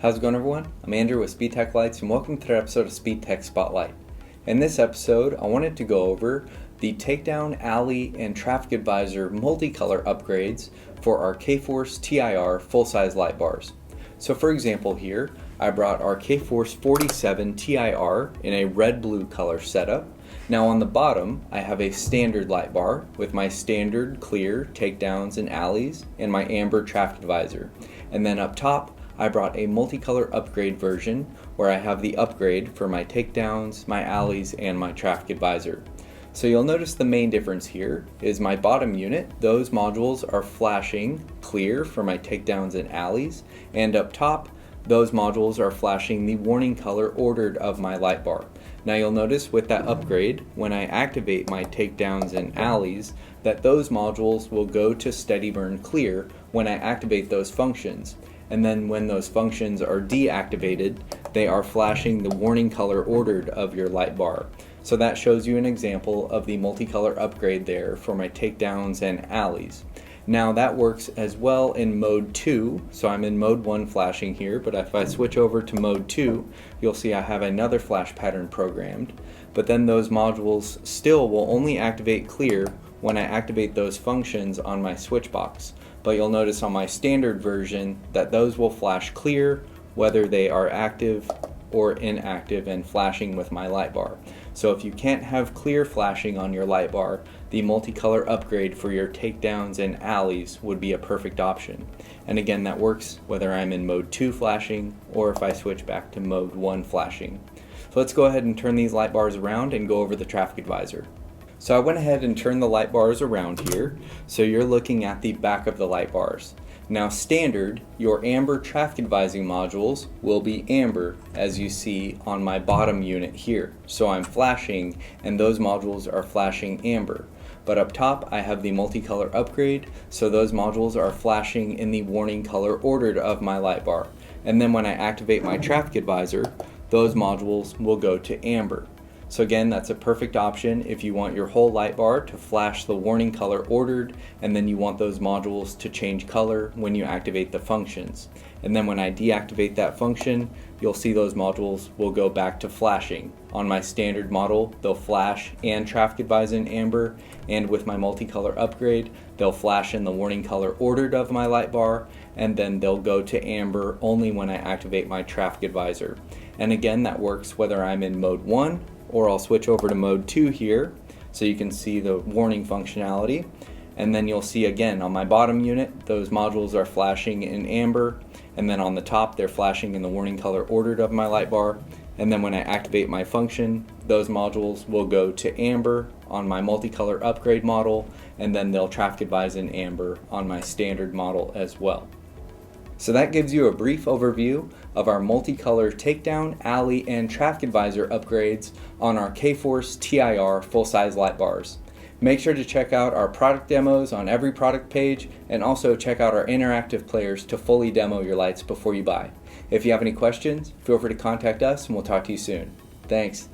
How's it going, everyone? I'm Andrew with SpeedTech Lights, and welcome to another episode of SpeedTech SpotLight. In this episode, I wanted to go over the takedown, alley, and traffic advisor multicolor upgrades for our K-Force TIR full-size light bars. So for example here, I brought our K-Force 47 TIR in a red-blue color setup. Now on the bottom, I have a standard light bar with my standard clear takedowns and alleys and my amber traffic advisor. And then up top, I brought a multicolor upgrade version where I have the upgrade for my takedowns, my alleys, and my traffic advisor. So you'll notice the main difference here is my bottom unit, those modules are flashing clear for my takedowns and alleys, and up top, those modules are flashing the warning color ordered of my light bar. Now you'll notice with that upgrade, when I activate my takedowns and alleys, that those modules will go to steady burn clear when I activate those functions. And then when those functions are deactivated, they are flashing the warning color ordered of your light bar. So that shows you an example of the multicolor upgrade there for my takedowns and alleys. Now that works as well in mode 2, so I'm in mode 1 flashing here, but if I switch over to mode 2, you'll see I have another flash pattern programmed, but then those modules still will only activate clear when I activate those functions on my switch box. But you'll notice on my standard version that those will flash clear whether they are active or inactive and flashing with my light bar. So if you can't have clear flashing on your light bar, the multicolor upgrade for your takedowns and alleys would be a perfect option. And again, that works whether I'm in mode 2 flashing or if I switch back to mode 1 flashing. So let's go ahead and turn these light bars around and go over the traffic advisor. So I went ahead and turned the light bars around here, so you're looking at the back of the light bars. Now standard, your amber traffic advising modules will be amber, as you see on my bottom unit here. So I'm flashing and those modules are flashing amber. But up top I have the multicolor upgrade, so those modules are flashing in the warning color ordered of my light bar. And then when I activate my traffic advisor, those modules will go to amber. So again, that's a perfect option if you want your whole light bar to flash the warning color ordered, and then you want those modules to change color when you activate the functions. And then when I deactivate that function, you'll see those modules will go back to flashing. On my standard model, they'll flash and traffic advise in amber, and with my multicolor upgrade, they'll flash in the warning color ordered of my light bar, and then they'll go to amber only when I activate my traffic advisor. And again, that works whether I'm in mode 1 or I'll switch over to mode 2 here so you can see the warning functionality. And then you'll see again on my bottom unit, those modules are flashing in amber, and then on the top they're flashing in the warning color ordered of my light bar. And then when I activate my function, those modules will go to amber on my multicolor upgrade model, and then they'll traffic advise in amber on my standard model as well. So that gives you a brief overview of our multicolor takedown, alley, and traffic advisor upgrades on our K-Force TIR full-size light bars. Make sure to check out our product demos on every product page, and also check out our interactive players to fully demo your lights before you buy. If you have any questions, feel free to contact us and we'll talk to you soon. Thanks.